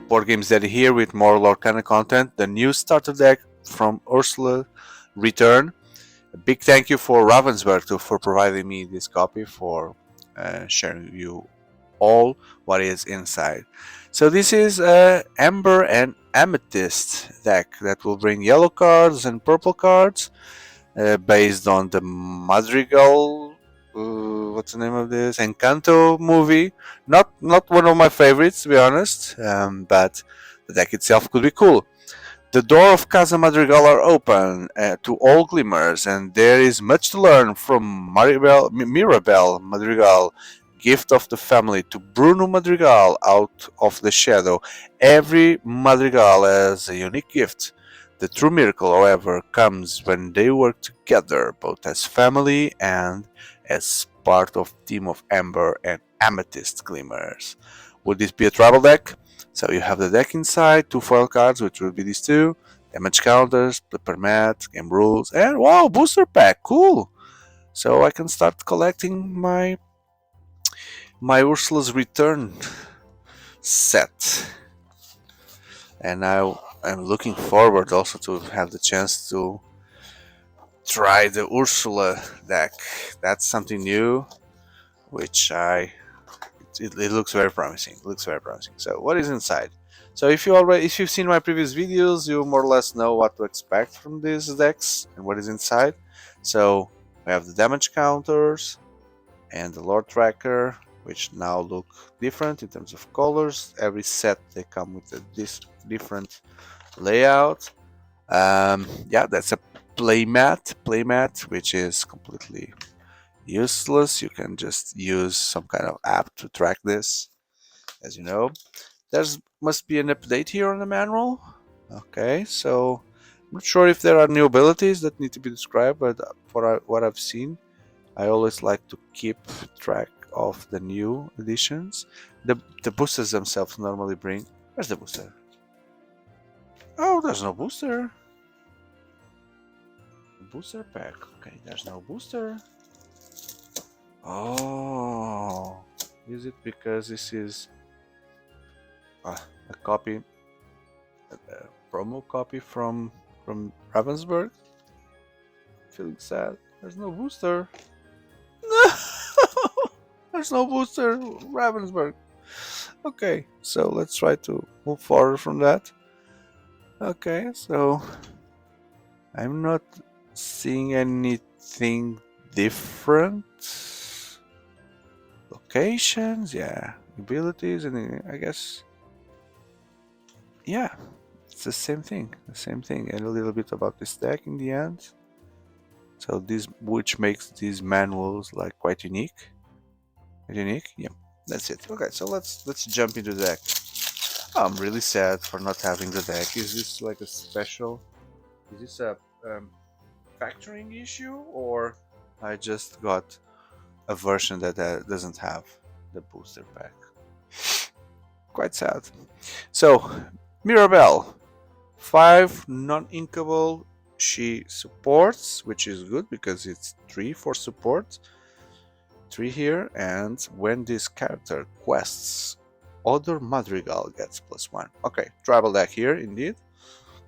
Board Games Daddy here with more Lorcana content. The new starter deck from Ursula return. A big thank you for Ravensburg for providing me this copy, for sharing you all what is inside. So this is Amber and Amethyst deck that will bring yellow cards and purple cards based on the Madrigal, what's the name of this, Encanto movie. Not one of my favorites, to be honest, but the deck itself could be cool. The door of Casa Madrigal are open to all glimmers, and there is much to learn from Mirabel Madrigal, gift of the family, to Bruno Madrigal, out of the shadow. Every Madrigal has a unique gift. The true miracle, however, comes when they work together, both as family and as part of Team of Amber and Amethyst Glimmers. Would this be a tribal deck? So you have the deck inside, 2 foil cards, which will be these 2, damage counters, flipper mat, game rules, and wow, booster pack, cool! So I can start collecting my Ursula's Return set. And now I'm looking forward also to have the chance to try the Ursula deck. That's something new, which it looks very promising. So what is inside? So if you've seen my previous videos, you more or less know what to expect from these decks and what is inside. So we have the damage counters and the lore tracker, which now look different in terms of colors. Every set they come with this different layout. Yeah, that's a playmat, which is completely useless. You can just use some kind of app to track this. As you know, there's must be an update here on the manual. Okay, so I'm not sure if there are new abilities that need to be described, but for what I've seen, I always like to keep track of the new additions. The boosters themselves normally bring. Where's the booster? Oh, there's no booster. Booster pack. Okay, there's no booster. Oh, is it because this is a copy, a promo copy from Ravensburg? Feeling sad. There's no booster. No, there's no booster. Ravensburg. Okay, so let's try to move forward from that. Okay, so I'm not seeing anything different. Locations, yeah, abilities, and I guess, yeah, it's the same thing, and a little bit about this deck in the end. So this, which makes these manuals like quite unique. Yeah, that's it. Okay, so let's jump into the deck. Oh, I'm really sad for not having the deck. Is this like a special? Is this a factoring issue, or I just got a version that doesn't have the booster pack? Quite sad. So Mirabel, 5 non-inkable. She supports, which is good because it's 3 for support, 3 here, and when this character quests other Madrigal gets +1. Okay, tribal deck here indeed.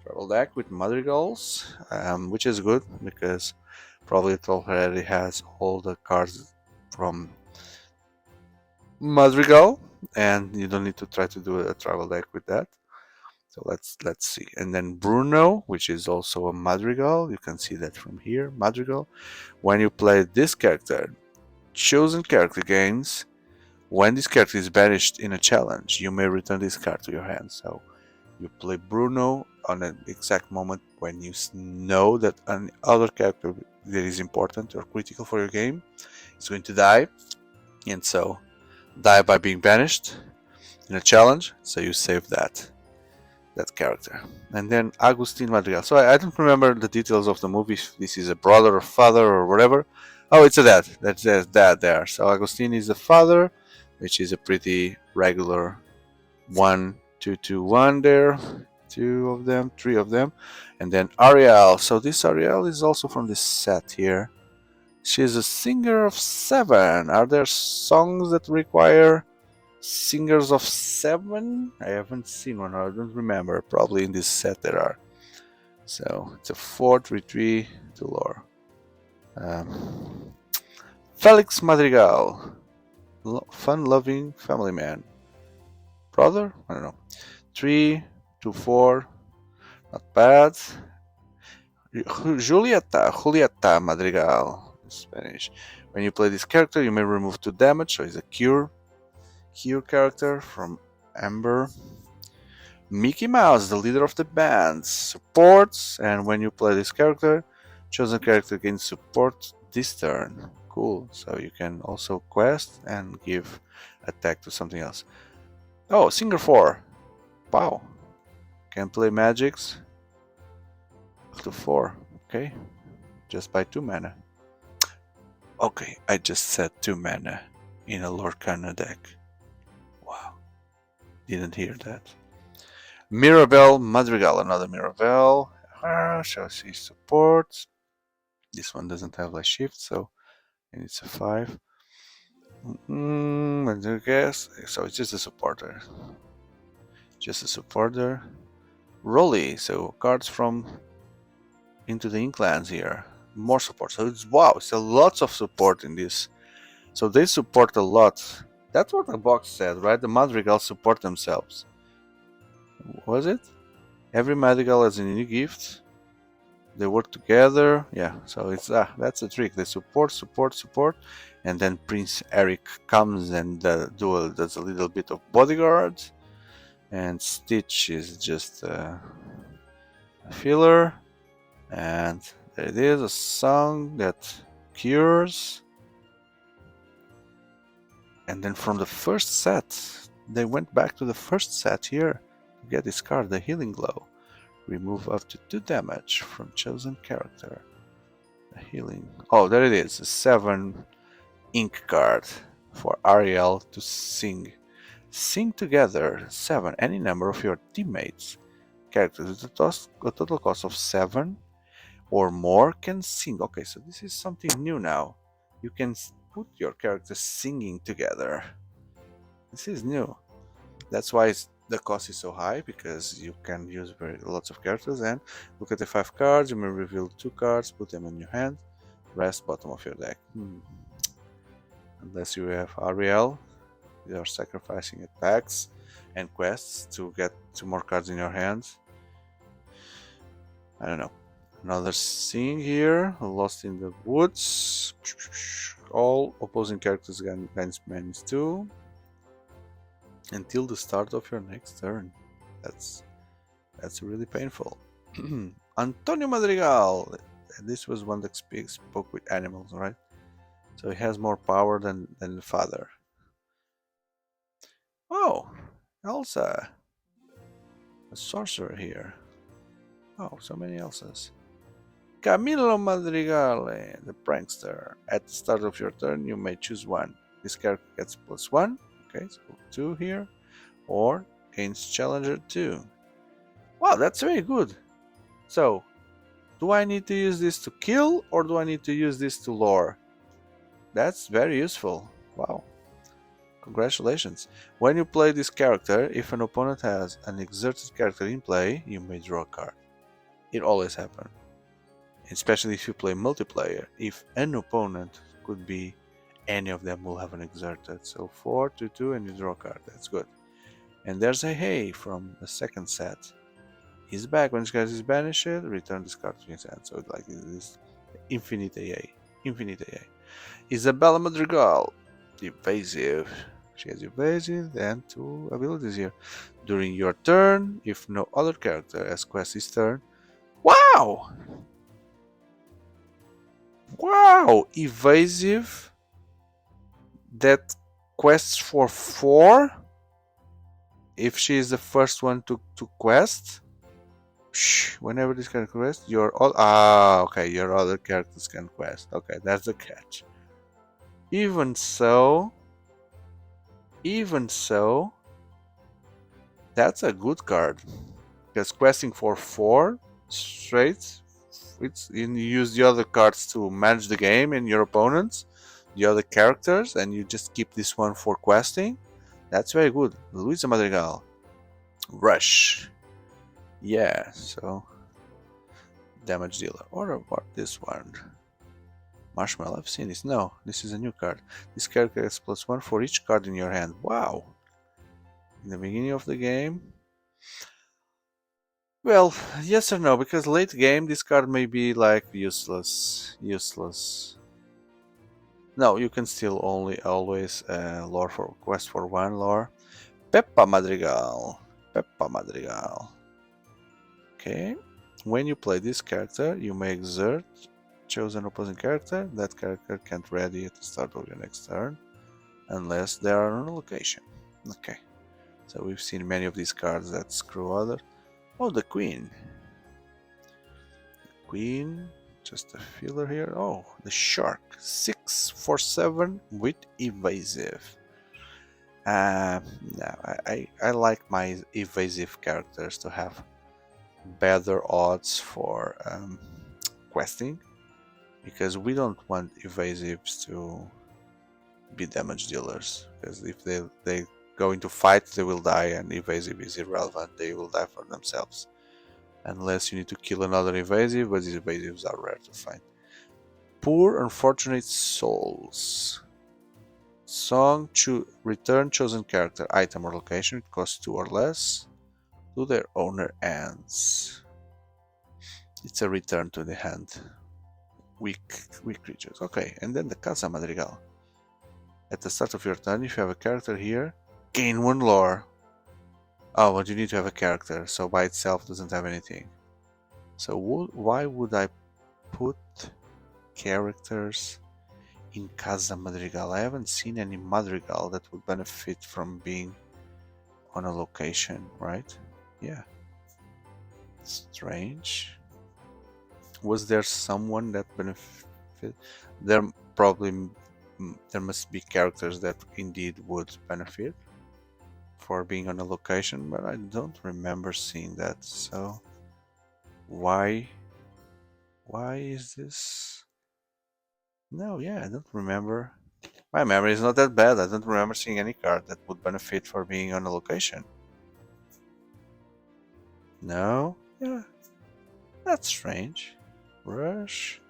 Tribal deck with Madrigals, which is good because probably it already has all the cards from Madrigal, and you don't need to try to do a tribal deck with that. So let's see. And then Bruno, which is also a Madrigal. You can see that from here, Madrigal. When you play this character, chosen character gains. When this character is banished in a challenge, you may return this card to your hand. So you play Bruno on an exact moment when you know that another character that is important or critical for your game is going to die, and so die by being banished in a challenge. So you save that character. And then Agustin Madrigal. So I don't remember the details of the movie, if this is a brother or father or whatever. Oh, it's a dad. That's dad there. So Agustin is the father, which is a pretty regular 1-2-2-1 there. 2 of them, 3 of them. And then Ariel. So this Ariel is also from this set here. She's a singer of 7. Are there songs that require Singers of 7? I haven't seen one, I don't remember. Probably in this set there are. So it's a 4/3/3 to lore. Felix Madrigal. Fun-loving family man. Brother? I don't know. 3/4. Not bad. Julieta Madrigal. Spanish. When you play this character, you may remove 2 damage, so he's a cure character from Amber. Mickey Mouse, the leader of the band, supports, and when you play this character, chosen character gains support this turn. Cool, so you can also quest and give attack to something else. Oh, Singer 4. Wow. Can play magics up to 4. Okay. Just by 2 mana. Okay, I just said 2 mana in a Lorcana deck. Wow. Didn't hear that. Maribel Madrigal, another Maribel. Shall see support. This one doesn't have like shift, so it's a 5. I guess so. It's just a supporter. Just a supporter. Rolly, so cards from Into the Inklands here. More support. So it's wow, it's a lots of support in this. So they support a lot. That's what the box said, right? The Madrigal support themselves. Was it? Every Madrigal has a new gift. They work together. Yeah, so it's that's a trick. They support, and then Prince Eric comes and does a little bit of bodyguard, and Stitch is just a filler. And there it is, a song that cures. And then from the first set, they went back to the first set here to get this card, the Healing Glow. Remove up to 2 damage from chosen character. The healing. Oh, there it is, a 7 ink card for Ariel to sing. Sing together 7 any number of your teammates. Characters with a total cost of 7 or more can sing. Okay, so this is something new now. You can put your characters singing together. This is new. That's why the cost is so high, because you can use lots of characters. And look at the 5 cards. You may reveal 2 cards, put them in your hand. Rest bottom of your deck. Unless you have Ariel, you are sacrificing at packs and quests to get 2 more cards in your hands. I don't know. Another scene here, Lost in the Woods. All opposing characters gain -2 until the start of your next turn. That's really painful. Antonio Madrigal. This was one that spoke with animals, right? So he has more power than the father. Oh, Elsa. A sorcerer here. Oh, so many Elsas. Camilo Madrigal, the prankster. At the start of your turn, you may choose one. This character gets +1. Okay, so 2 here. Or gains Challenger 2. Wow, that's very good. So, do I need to use this to kill, or do I need to use this to lore? That's very useful. Wow. Congratulations. When you play this character, if an opponent has an exerted character in play, you may draw a card. It always happens. Especially if you play multiplayer. If an opponent could be any of them will have an exerted. So 4/2 and you draw a card. That's good. And there's a Hey from the second set. He's back. When this card is banished, return this card to his hand. So like this infinite AA. Infinite AA. Isabella Madrigal. Evasive. She has evasive and 2 abilities here. During your turn, if no other character has quest his turn. Wow! Wow! Evasive that quests for 4 if she is the first one to quest. Whenever this character quests, your other characters can quest. Okay, that's the catch. Even so, that's a good card, because questing for 4 straight, you use the other cards to manage the game and your opponents, the other characters, and you just keep this one for questing. That's very good. Luisa Madrigal. Rush. Yeah, so damage dealer. Or about this one? Marshmallow, I've seen this. No, this is a new card. This character gets +1 for each card in your hand. Wow! In the beginning of the game? Well, yes or no, because late game this card may be like useless. No, you can still only always lore for quest for 1 lore. Peppa Madrigal. Peppa Madrigal. Okay. When you play this character, you may exert choose an opposing character. That character can't ready at the start of your next turn unless they are on a location. Okay. So we've seen many of these cards that screw others. Oh, the Queen. Queen, just a filler here. Oh, the Shark. 6 for 7 with evasive. No, I like my evasive characters to have better odds for questing, because we don't want evasives to be damage dealers, because if they go into fight they will die, and evasive is irrelevant, they will die for themselves unless you need to kill another evasive, but these evasives are rare to find. Poor Unfortunate Souls. Song, return chosen character, item or location, it costs 2 or less, to their owner ends. It's a return to the hand. Weak creatures. Okay, and then the Casa Madrigal. At the start of your turn, if you have a character here, gain 1 lore. Oh, but you need to have a character, so by itself doesn't have anything. So why would I put characters in Casa Madrigal? I haven't seen any Madrigal that would benefit from being on a location, right? Yeah. Strange. Was there someone that benefit? There must be characters that indeed would benefit for being on a location, but I don't remember seeing that. So why is this? No, yeah, I don't remember. My memory is not that bad. I don't remember seeing any card that would benefit for being on a location. No? Yeah. That's strange. Rush.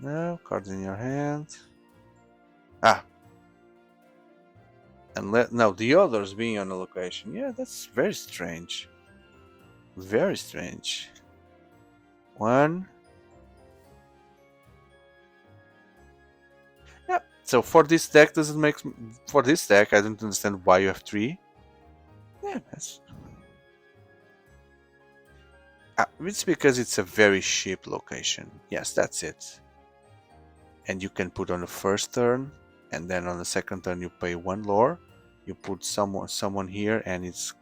No, cards in your hand. Ah. And no, the others being on a location. Yeah, that's very strange. Very strange. 1. Yeah. So for this deck doesn't make for this deck I don't understand why you have 3. Yeah, that's it's because it's a very cheap location. Yes, that's it. And you can put on the first turn, and then on the second turn you pay 1 lore. You put someone here, and it's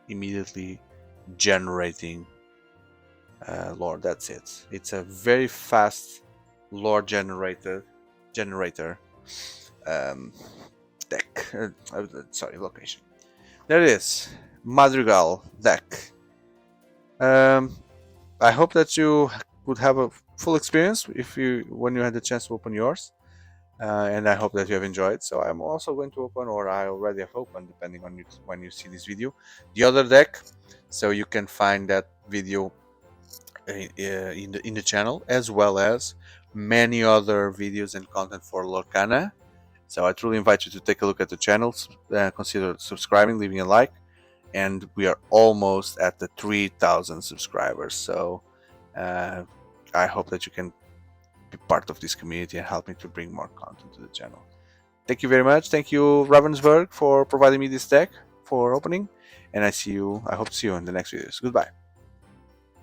immediately generating lore. That's it. It's a very fast lore generator deck. Sorry, location. There it is. Madrigal deck. I hope that you would have a full experience when you had the chance to open yours, and I hope that you have enjoyed. So I'm also going to open, or I already have opened, depending on when you see this video, the other deck. So you can find that video in the channel, as well as many other videos and content for Lorcana. So I truly invite you to take a look at the channels, consider subscribing, leaving a like, and we are almost at the 3,000 subscribers. So I hope that you can be part of this community and help me to bring more content to the channel. Thank you very much. Thank you, Ravensburg, for providing me this deck for opening, and I hope to see you in the next videos. Goodbye.